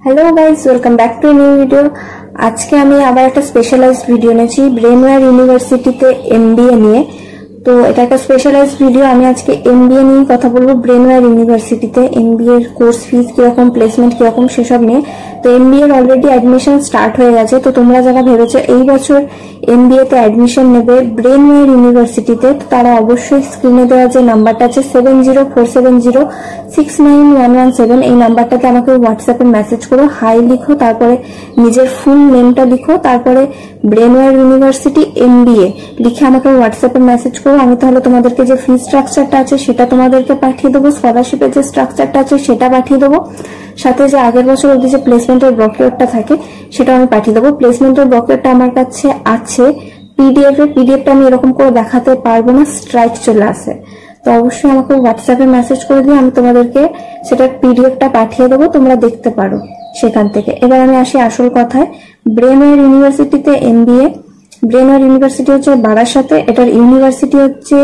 Hello guys, welcome back to new video. আজকে আমি আবার একটা স্পেশালাইজড ভিডিও নেছি ব্রেনওয়্যার ইউনিভার্সিটিতে এমবিএ নিয়ে। তো এটা একটা স্পেশালাইজড ভিডিও। আমি আজকে এমবিএ নিয়ে কথা বলবো, ব্রেনওয়্যার ইউনিভার্সিটিতে এমবিএ এর কোর্স ফিস কিরকম, প্লেসমেন্ট কিরকম, সেসব নিয়ে। তো এমবিএ এর অলরেডি অ্যাডমিশন স্টার্ট হয়ে গেছে। তো তোমরা যারা ভেবেছো এই বছর এমবিএ তে অ্যাডমিশন নেবে ব্রেনওয়্যার ইউনিভার্সিটিতে, তারা অবশ্যই স্ক্রিনে দেওয়া যে নাম্বারটা আছে 7047069117, এই নাম্বারটাতে আমাকে হোয়াটসঅ্যাপে মেসেজ করো, হাই লিখো, তারপরে নিজের ফুল নেমটা লিখো, তারপরে ব্রেনওয়্যার ইউনিভার্সিটি এমবিএ লিখে আমাকে হোয়াটসঅ্যাপে মেসেজ করো। আমি তাহলে তোমাদেরকে যে ফি স্ট্রাকচারটা আছে সেটা তোমাদেরকে পাঠিয়ে দেবো, স্কলারশিপের যে স্ট্রাকচারটা আছে সেটা পাঠিয়ে দেবো, সাথে যে আগের বছর অবধি যে প্লেসমেন্টের ব্রোকিওরটা থাকে সেটা আমি পাঠিয়ে দেবো। প্লেসমেন্টের ব্রোকিওরটা আমার কাছে আছে পিডিএফটা আমি এরকম করে দেখাতে পারবো না, স্ট্রাইক চলে আসে। তো অবশ্যই আমাকে হোয়াটসঅ্যাপে মেসেজ করে দিয়ে আমি তোমাদেরকে সেটার পিডিএফটা পাঠিয়ে দেবো, তোমরা দেখতে পারো সেখান থেকে। এবার আমি আসি আসল কথায়। ব্রেনওয়্যার ইউনিভার্সিটিতে এমবিএ, ব্রেনওয়্যার ইউনিভার্সিটি হচ্ছে বারাসাতে, এটার ইউনিভার্সিটি হচ্ছে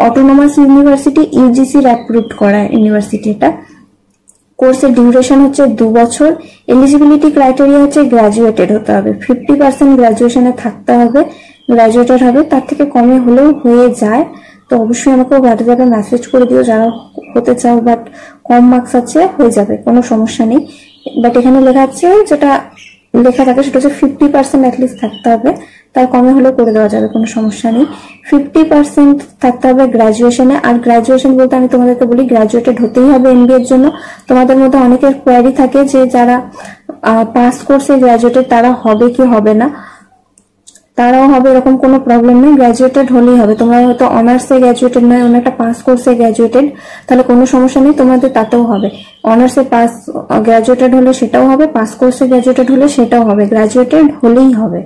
অটোনমাস ইউনিভার্সিটি, ইউজিসির অ্যাপ্রুভড করা ইউনিভার্সিটি। এটা কোর্সের ডিউরেশন হচ্ছে 2 বছর। এলিজিবিলিটি ক্রাইটেরিয়া হচ্ছে গ্রাজুয়েটেড হতে হবে, 50% গ্রাজুয়েশনে থাকতে হবে, গ্রাজুয়েটেড হবে, তার থেকে কমে হলেও হয়ে যায়। তো অবশ্যই আমাকে হোয়াটসঅ্যাপে মেসেজ করে দিও যারা হতে চাও, বাট কম মার্কস আছে হয়ে যাবে, কোনো সমস্যা নেই। বাট এখানে লেখা আছে, যেটা লেখা থাকে সেটা হচ্ছে 50% অ্যাটলিস্ট থাকতে হবে, তার কমে হলেও করে দেওয়া যাবে, কোনো সমস্যা নেই। 50% থাকতে হবে গ্রাজুয়েশনে। আর গ্রাজুয়েশন বলতে আমি তোমাদেরকে বলি, গ্রাজুয়েটেড হতেই হবে এমবিএ এর জন্য। তোমাদের মধ্যে অনেকের কোয়ারি থাকে যে যারা পাস কোর্সে গ্রাজুয়েটেড তারা হবে কি হবে না, তারাও হবে, এরকম কোনো প্রবলেম নেই, গ্রাজুয়েটেড হলেই হবে। তোমরা হয়তো অনার্সে গ্রাজুয়েটেড নয়, অন্য একটা পাস কোর্সে গ্রাজুয়েটেড, তাহলে কোনো সমস্যা নেই, তোমাদের তাতেও হবে। অনার্সে পাস গ্রাজুয়েটেড হলে সেটাও হবে, পাস কোর্সে গ্রাজুয়েটেড হলে সেটাও হবে, গ্রাজুয়েটেড হলেই হবে,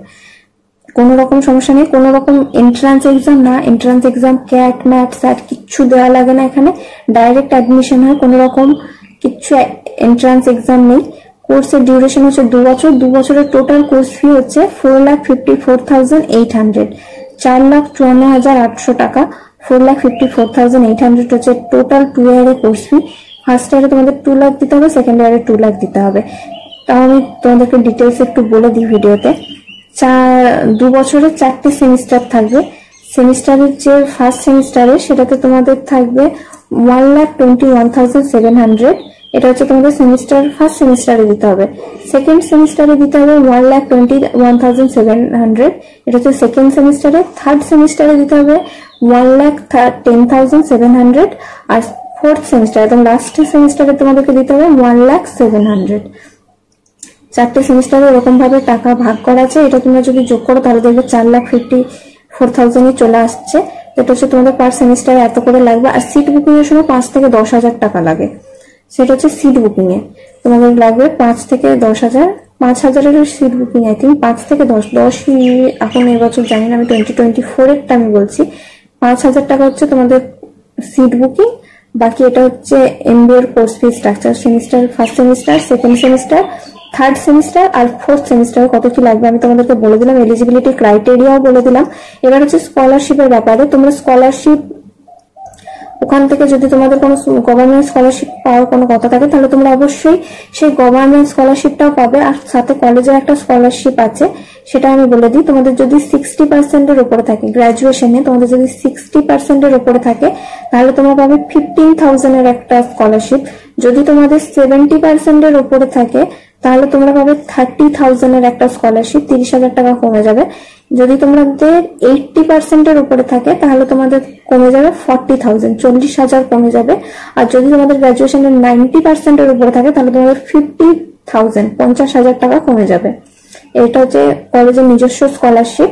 কোনো রকম সমস্যা নেই। কোনো রকম এন্ট্রান্স এক্সাম না, এন্ট্রান্স এক্সাম ক্যাট ম্যাট স্যাট কিচ্ছু দেওয়া লাগে না, এখানে ডাইরেক্ট অ্যাডমিশন হয়, কোনো রকম কিচ্ছু এন্ট্রান্স এক্সাম নেই। কোর্সের ডিউরেশন হচ্ছে 2 বছর। 2 বছরের টোটাল কোর্স ফি হচ্ছে 4,54,800, 4,54,800 টাকা। 4,54,800 হচ্ছে টোটাল 2 ইয়ারের কোর্স ফি। ফার্স্ট ইয়ারে তোমাদের 2 লাখ দিতে হবে, সেকেন্ড ইয়ারে 2 লাখ দিতে হবে। তাও আমি তোমাদেরকে ডিটেলস একটু বলে দিই ভিডিওতে। 2 বছরের 4টে সেমিস্টার থাকবে। সেমিস্টারের যে ফার্স্ট সেমিস্টারে সেটাতে তোমাদের থাকবে 1,21,700, এটা হচ্ছে তোমাদের সেমিস্টার ফার্স্ট সেমিস্টারে দিতে হবে। সেকেন্ড সেমিস্টারে দিতে হবে 1,21,700, এটা হচ্ছে সেকেন্ড সেমিস্টারে। থার্ড সেমিস্টারে দিতে হবে 1,10,700, আর ফোর্থ সেমিস্টার এবং লাস্ট সেমিস্টারে তোমাদেরকে দিতে হবে 1,07,000। 4টে সেমিস্টারে এরকম ভাবে টাকা ভাগ করা আছে। এটা তোমরা যদি যোগ করো তাহলে দেখবে 4,54,000 চলে আসছে। এটা হচ্ছে তোমাদের পার সেমিস্টারে এত করে লাগবে। আর সিট বুকিং এর সময় 5 থেকে 10,000 টাকা লাগে, সেটা হচ্ছে সিট বুকিং এ তোমাদের লাগবে 5 থেকে 10,000, 5,000 এর সিট বুকিং, আই থিঙ্ক 5 থেকে 10 এখন এবছর জানি না, আমি 2024 এরটা আমি বলছি। 5,000 টাকা হচ্ছে তোমাদের সিট বুকিং। বাকি এটা হচ্ছে এমবিএ এর course fee structure, semester first semester, second semester, third semester আর ফোর্থ সেমিস্টার কত কি লাগবে আমি তোমাদেরকে বলে দিলাম, এলিজিবিলিটি ক্রাইটেরিয়াও বলে দিলাম। এবার হচ্ছে স্কলারশিপের ব্যাপারে। তোমরা স্কলারশিপ ওখান থেকে যদি তোমাদের কোনো গভর্নমেন্ট স্কলারশিপ পাওয়ার কোনো কথা থাকে তাহলে তোমরা অবশ্যই সেই গভর্নমেন্ট স্কলারশিপটাও পাবে। আর সাথে কলেজের একটা স্কলারশিপ আছে, সেটা আমি বলে দিই। তোমাদের যদি 60% এর উপরে থাকে গ্রাজুয়েশনে, তোমাদের যদি 60% এর উপরে থাকে তাহলে তোমরা পাবে 15,000 এর একটা স্কলারশিপ। যদি তোমাদের 70% এর উপরে থাকে তাহলে তোমরা পাবে 30,000 এর একটা স্কলারশিপ, 30,000 টাকা কমে যাবে। যদি তোমাদের 80% এর উপরে থাকে তাহলে তোমাদের কমে যাবে 40,000, 40,000 কমে যাবে। আর যদি তোমাদের গ্রাজুয়েশনের 90% এর উপরে থাকে তাহলে তোমাদের 50,000, 50,000 টাকা কমে যাবে। এটা হচ্ছে কলেজের নিজস্ব স্কলারশিপ।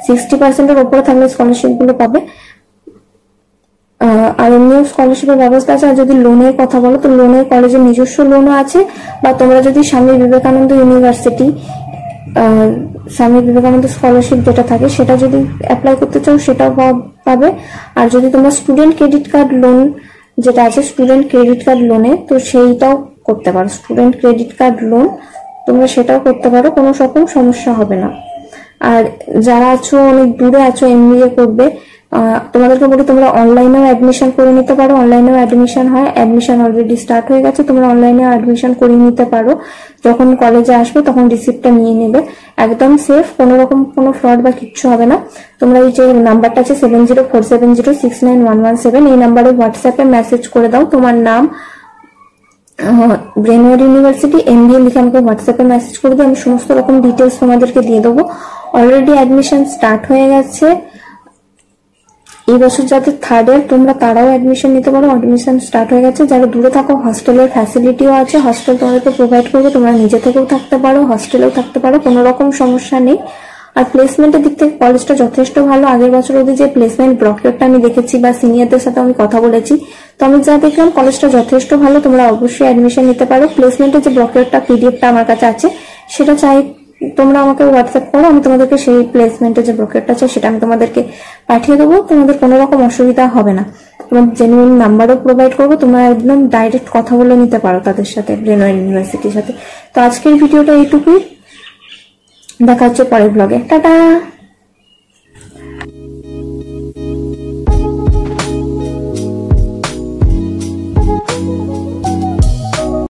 60% এর উপরে থাকলে স্কলারশিপ গুলো পাবে। আর এমনি স্কলারশিপের ব্যবস্থা আছে। আর যদি লোনের কথা বলো তো লোনের কলেজের নিজস্ব লোনও আছে, বা তোমরা যদি স্বামী বিবেকানন্দ ইউনিভার্সিটি স্বামী বিবেকানন্দ স্কলারশিপ যেটা থাকে সেটা যদি অ্যাপ্লাই করতে চাও সেটাও পাবে। আর যদি তোমরা স্টুডেন্ট ক্রেডিট কার্ড লোন যেটা আছে, স্টুডেন্ট ক্রেডিট কার্ড লোনে, তো সেইটাও করতে পারো। স্টুডেন্ট ক্রেডিট কার্ড লোন তোমরা সেটাও করতে পারো, কোনো রকম সমস্যা হবে না। আর যারা আছো অনেক দূরে আছো এমবিএ করবে, তোমাদেরকে বলি তোমরা অনলাইনেও অ্যাডমিশন করে নিতে পারো, অনলাইনেও অ্যাডমিশন হয়, অ্যাডমিশন অলরেডি স্টার্ট হয়ে গেছে, তোমরা অনলাইনেও অ্যাডমিশন করে নিতে পারো। যখন কলেজে আসবে তখন রিসিপ্টটা নিয়ে নেবে, একদম সেফ, কোনো রকম কোনো ফ্রড বা কিচ্ছু হবে না। তোমরা এই যে নাম্বারটা আছে 7047069117, এই নাম্বারে হোয়াটসঅ্যাপে মেসেজ করে দাও তোমার নাম, ব্রেনওয়্যার ইউনিভার্সিটি MBA লিখে আমাকে হোয়াটসঅ্যাপে মেসেজ করে দিও, আমি সমস্ত রকম ডিটেলস তোমাদেরকে দিয়ে দেবো। অলরেডি অ্যাডমিশন স্টার্ট হয়ে গেছে। এই বছর যাদের থার্ড ইয়ার তোমরা তারাও অ্যাডমিশন নিতে পারো, অ্যাডমিশন স্টার্ট হয়ে গেছে। যারা দূরে থাকো হস্টেলের ফ্যাসিলিটিও আছে, হস্টেল তোমাদেরকে প্রোভাইড করবে, তোমরা নিজে থেকেও থাকতে পারো, হস্টেলেও থাকতে পারো, কোনো রকম সমস্যা নেই। আর প্লেসমেন্টের দিক থেকে কলেজটা যথেষ্ট ভালো। আগের বছর অবধি যে প্লেসমেন্ট ব্রকেটটা আমি দেখেছি বা সিনিয়রদের সাথে আমি কথা বলেছি, তো আমি যা দেখলাম কলেজটা যথেষ্ট ভালো, তোমরা অবশ্যই অ্যাডমিশন নিতে পারো। প্লেসমেন্টের যে ব্রকেটটা PDF-টা আমার কাছে আছে, সেটা চাই তোমরা আমাকে হোয়াটসঅ্যাপ করো, আমি তোমাদেরকে সেই প্লেসমেন্টের যে ব্রোকারটা আছে সেটা আমি তোমাদেরকে পাঠিয়ে দেবো, তোমাদের কোনো রকম অসুবিধা হবে না। তোমার জেনুইন নাম্বারও প্রোভাইড করবো, তোমরা একদম ডাইরেক্ট কথা বলে নিতে পারো তাদের সাথে, ব্রেনওয়্যার ইউনিভার্সিটির সাথে। তো আজকের ভিডিওটা এইটুকুই, দেখা হচ্ছে পরের ব্লগে, টাটা।